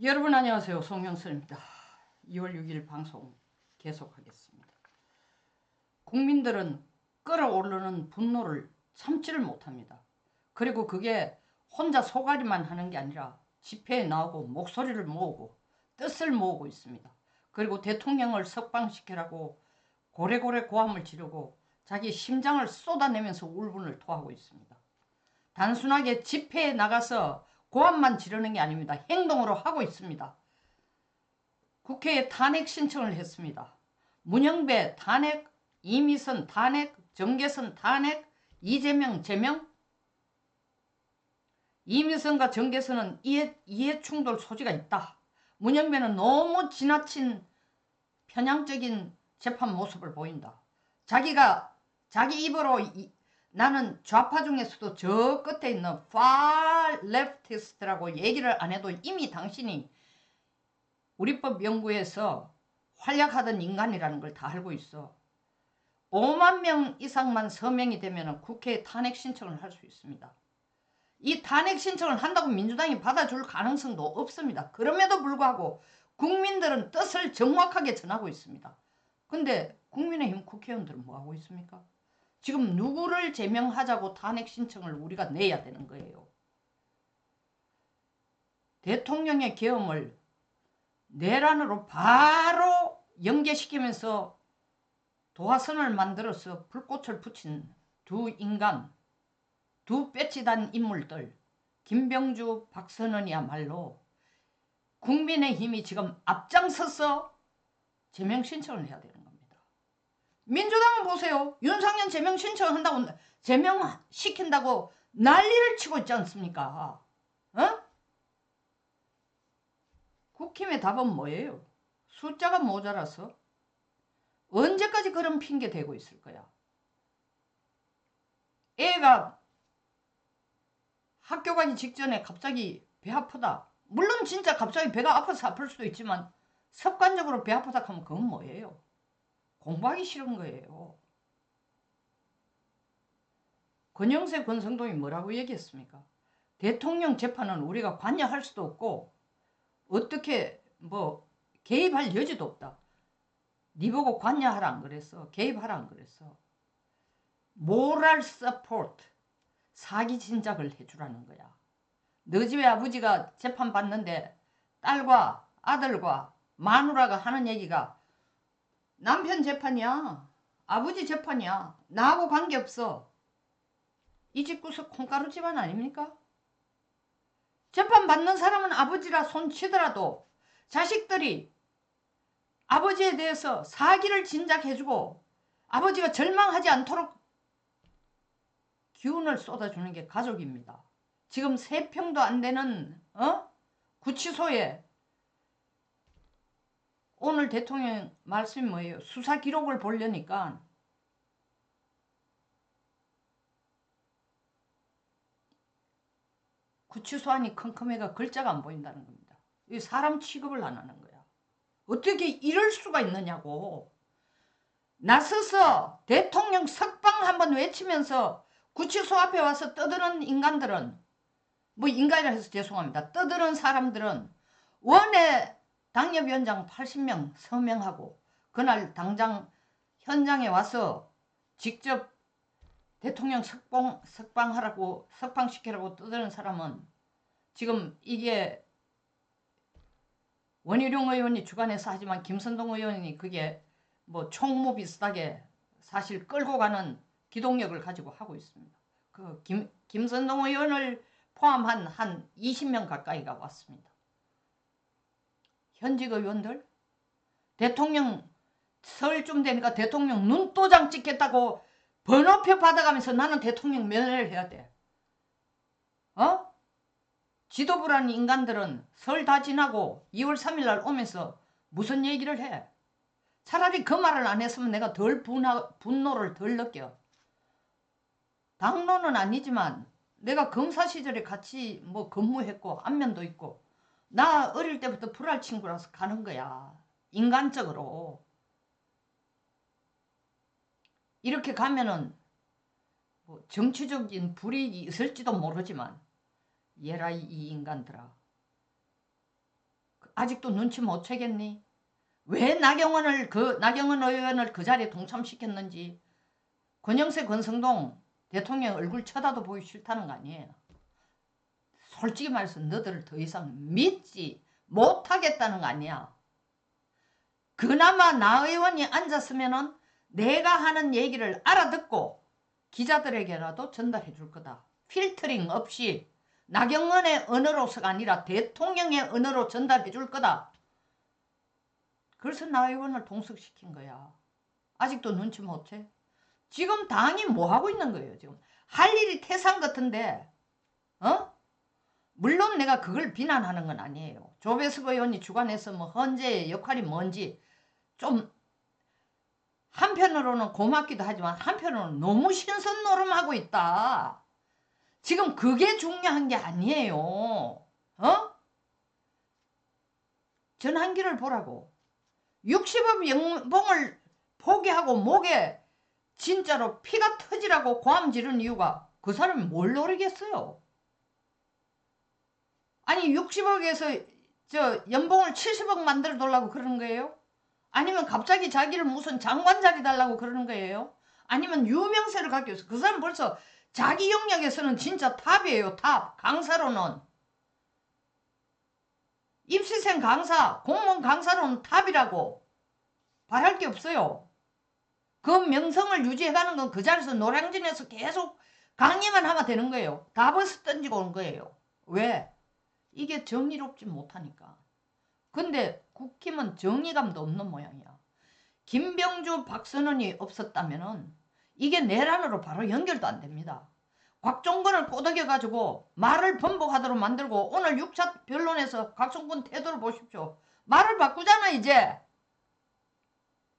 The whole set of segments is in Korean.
여러분 안녕하세요. 송영선입니다. 2월 6일 방송 계속하겠습니다. 국민들은 끓어오르는 분노를 참지를 못합니다. 그리고 그게 혼자 소가리만 하는 게 아니라 집회에 나오고 목소리를 모으고 뜻을 모으고 있습니다. 그리고 대통령을 석방시키라고 고래고래 고함을 지르고 자기 심장을 쏟아내면서 울분을 토하고 있습니다. 단순하게 집회에 나가서 고함만 지르는 게 아닙니다. 행동으로 하고 있습니다. 국회에 탄핵 신청을 했습니다. 문영배 탄핵, 이미선 탄핵, 정계선 탄핵, 이재명 제명. 이미선과 정계선은 이해충돌 소지가 있다. 문영배는 너무 지나친 편향적인 재판 모습을 보인다. 자기가 자기 입으로 나는 좌파 중에서도 저 끝에 있는 far leftist라고 얘기를 안 해도 이미 당신이 우리법 연구에서 활약하던 인간이라는 걸 다 알고 있어. 5만 명 이상만 서명이 되면 국회에 탄핵 신청을 할 수 있습니다. 이 탄핵 신청을 한다고 민주당이 받아줄 가능성도 없습니다. 그럼에도 불구하고 국민들은 뜻을 정확하게 전하고 있습니다. 근데 국민의힘 국회의원들은 뭐하고 있습니까? 지금 누구를 제명하자고 탄핵 신청을 우리가 내야 되는 거예요. 대통령의 계엄을 내란으로 바로 연계시키면서 도화선을 만들어서 불꽃을 붙인 두 인간, 두 빼치단 인물들, 김병주, 박선원이야말로 국민의힘이 지금 앞장서서 제명 신청을 해야 되는 겁니다. 민주당은 보세요. 윤석열 제명 신청한다고, 제명시킨다고 난리를 치고 있지 않습니까? 어? 국힘의 답은 뭐예요? 숫자가 모자라서 언제까지 그런 핑계 대고 있을 거야? 애가 학교 가기 직전에 갑자기 배 아프다. 물론 진짜 갑자기 배가 아파서 아플 수도 있지만 습관적으로 배 아프다 하면 그건 뭐예요? 공부하기 싫은 거예요. 권영세 권성동이 뭐라고 얘기했습니까? 대통령 재판은 우리가 관여할 수도 없고 어떻게 개입할 여지도 없다. 네 보고 관여하라 안 그랬어. 개입하라 안 그랬어. 모랄 서포트, 사기 진작을 해주라는 거야. 너 집에 아버지가 재판받는데 딸과 아들과 마누라가 하는 얘기가 남편 재판이야. 아버지 재판이야. 나하고 관계없어. 이 집구석 콩가루 집안 아닙니까? 재판받는 사람은 아버지라 손치더라도 자식들이 아버지에 대해서 사기를 진작해주고 아버지가 절망하지 않도록 기운을 쏟아주는 게 가족입니다. 지금 3평도 안 되는 구치소에 오늘 대통령 말씀이 뭐예요? 수사 기록을 보려니까 구치소 안이 컴컴해가 글자가 안 보인다는 겁니다. 사람 취급을 안 하는 거야. 어떻게 이럴 수가 있느냐고. 나서서 대통령 석방 한번 외치면서 구치소 앞에 와서 떠드는 인간들은, 인간이라 해서 죄송합니다. 떠드는 사람들은 원외 당협위원장 80명 서명하고 그날 당장 현장에 와서 직접 대통령 석방시키라고 떠드는 사람은 지금 이게 원희룡 의원이 주관해서 하지만 김선동 의원이 그게 총무 비슷하게 사실 끌고 가는 기동력을 가지고 하고 있습니다. 김선동 의원을 포함한 한 20명 가까이가 왔습니다. 현직 의원들 대통령 설쯤 되니까 대통령 눈도장 찍겠다고 번호표 받아가면서 나는 대통령 면회를 해야 돼. 지도부라는 인간들은 설 다 지나고 2월 3일 날 오면서 무슨 얘기를 해? 차라리 그 말을 안 했으면 내가 덜 분노를 덜 느껴. 당론은 아니지만 내가 검사 시절에 같이 근무했고 안면도 있고 나 어릴 때부터 불알 친구라서 가는 거야. 인간적으로. 이렇게 가면은 정치적인 불이익이 있을지도 모르지만 얘라 이 인간들아. 아직도 눈치 못 채겠니? 왜 나경원 의원을 그 자리에 동참시켰는지 권영세 권성동 대통령 얼굴 쳐다도 보기 싫다는 거 아니에요. 솔직히 말해서 너들을 더 이상 믿지 못하겠다는 거 아니야. 그나마 나 의원이 앉았으면은 내가 하는 얘기를 알아듣고 기자들에게라도 전달해 줄 거다. 필터링 없이 나경원의 언어로서가 아니라 대통령의 언어로 전달해 줄 거다. 그래서 나 의원을 동석시킨 거야. 아직도 눈치 못 채? 지금 당이 뭐 하고 있는 거예요? 지금 할 일이 태산 같은데, 물론 내가 그걸 비난하는 건 아니에요. 조배석 의원이 주관해서 뭐 헌재의 역할이 뭔지 좀 한편으로는 고맙기도 하지만 한편으로는 너무 신선 노름하고 있다. 지금 그게 중요한 게 아니에요. 전환기를 보라고. 60억 연봉을 포기하고 목에 진짜로 피가 터지라고 고함 지른 이유가 그 사람이 뭘 노리겠어요? 아니 60억에서 저 연봉을 70억 만들어 달라고 그러는 거예요? 아니면 갑자기 자기를 무슨 장관 자리 달라고 그러는 거예요? 아니면 유명세를 갖기 위해서. 그 사람 벌써 자기 영역에서는 진짜 탑이에요. 탑. 강사로는. 입시생 강사, 공무원 강사로는 탑이라고. 말할 게 없어요. 그 명성을 유지해가는 건 그 자리에서 노량진에서 계속 강의만 하면 되는 거예요. 다버스 던지고 온 거예요. 왜? 이게 정의롭지 못하니까. 근데 국힘은 정의감도 없는 모양이야. 김병주, 박선원이 없었다면은 이게 내란으로 바로 연결도 안 됩니다. 곽종근을 꼬드겨가지고 말을 번복하도록 만들고 오늘 6차 변론에서 곽종근 태도를 보십시오. 말을 바꾸잖아 이제.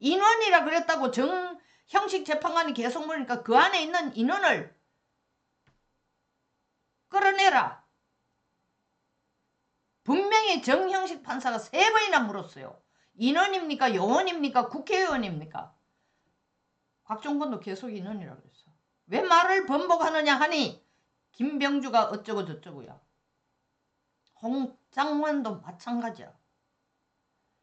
인원이라 그랬다고 정형식 재판관이 계속 물으니까 그 안에 있는 인원을 끌어내라. 분명히 정형식 판사가 3번이나 물었어요. 인원입니까? 요원입니까? 국회의원입니까? 곽종근도 계속 인원이라 그랬어. 왜 말을 번복하느냐 하니 김병주가 어쩌고 저쩌고야. 홍장관도 마찬가지야.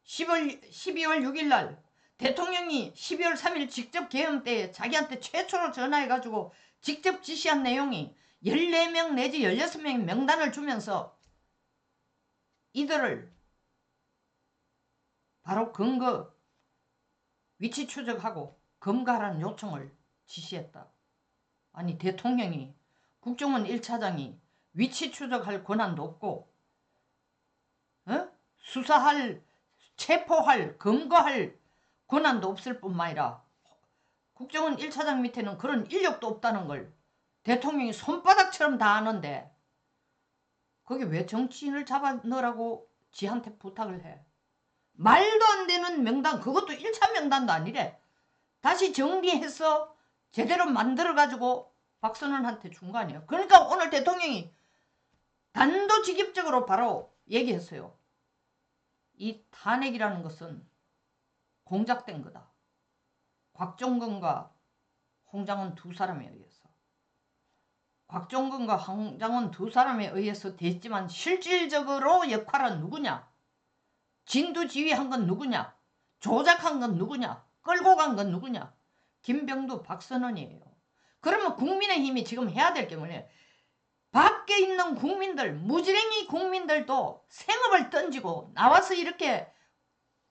12월 6일 날 대통령이 12월 3일 직접 계엄 때 자기한테 최초로 전화해가지고 직접 지시한 내용이 14명 내지 16명의 명단을 주면서 이들을 바로 근거 위치 추적하고 검거하라는 요청을 지시했다. 아니 대통령이 국정원 1차장이 위치 추적할 권한도 없고 수사할 체포할 검거할 권한도 없을 뿐만 아니라 국정원 1차장 밑에는 그런 인력도 없다는 걸 대통령이 손바닥처럼 다 아는데 거기 왜 정치인을 잡아 넣으라고 지한테 부탁을 해. 말도 안 되는 명단, 그것도 1차 명단도 아니래. 다시 정리해서 제대로 만들어가지고 박선원한테 준 거 아니에요. 그러니까 오늘 대통령이 단도직입적으로 바로 얘기했어요. 이 탄핵이라는 것은 공작된 거다. 곽종근과 홍장원 두 사람에 의해서. 곽종근과 홍장원 두 사람에 의해서 됐지만 실질적으로 역할은 누구냐? 진두지휘한 건 누구냐? 조작한 건 누구냐? 끌고 간 건 누구냐? 김병두, 박선원이에요. 그러면 국민의힘이 지금 해야 될 게 뭐냐? 밖에 있는 국민들, 무지랭이 국민들도 생업을 던지고 나와서 이렇게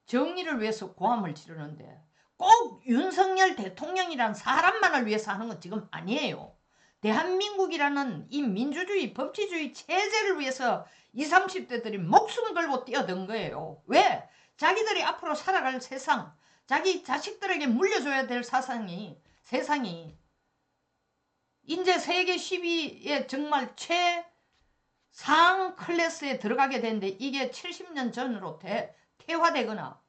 정의를 위해서 고함을 지르는데 꼭 윤석열 대통령이란 사람만을 위해서 하는 건 지금 아니에요. 대한민국이라는 이 민주주의, 법치주의 체제를 위해서 20, 30대들이 목숨 걸고 뛰어든 거예요. 왜? 자기들이 앞으로 살아갈 세상, 자기 자식들에게 물려줘야 될 세상이 이제 세계 10위의 정말 최상 클래스에 들어가게 되는데 이게 70년 전으로 퇴화되거나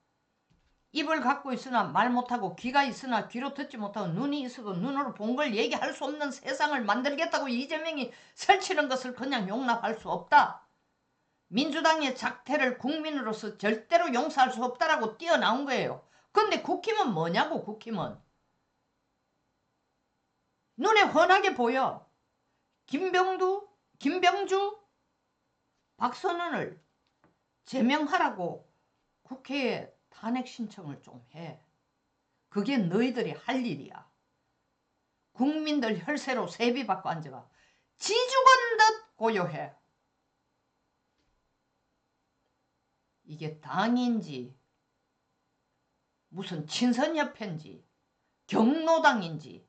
입을 갖고 있으나 말 못하고 귀가 있으나 귀로 듣지 못하고 눈이 있어도 눈으로 본 걸 얘기할 수 없는 세상을 만들겠다고 이재명이 설치는 것을 그냥 용납할 수 없다. 민주당의 작태를 국민으로서 절대로 용서할 수 없다라고 뛰어나온 거예요. 근데 국힘은 뭐냐고. 국힘은 눈에 훤하게 보여. 김병주, 박선원을 제명하라고 국회에 탄핵 신청을 좀 해. 그게 너희들이 할 일이야. 국민들 혈세로 세비 받고 앉아가 지 죽은 듯 고요해. 이게 당인지 무슨 친선협회인지 경로당인지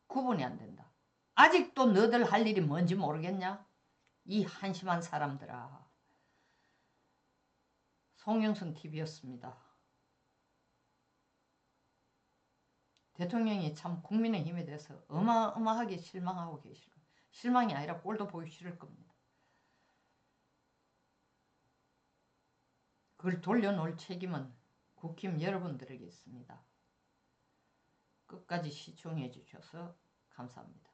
구분이 안 된다. 아직도 너들 할 일이 뭔지 모르겠냐? 이 한심한 사람들아. 송영선 TV였습니다. 대통령이 참 국민의힘에 대해서 어마어마하게 실망하고 계실 겁니다. 실망이 아니라 꼴도 보기 싫을 겁니다. 그걸 돌려놓을 책임은 국힘 여러분들에게 있습니다. 끝까지 시청해 주셔서 감사합니다.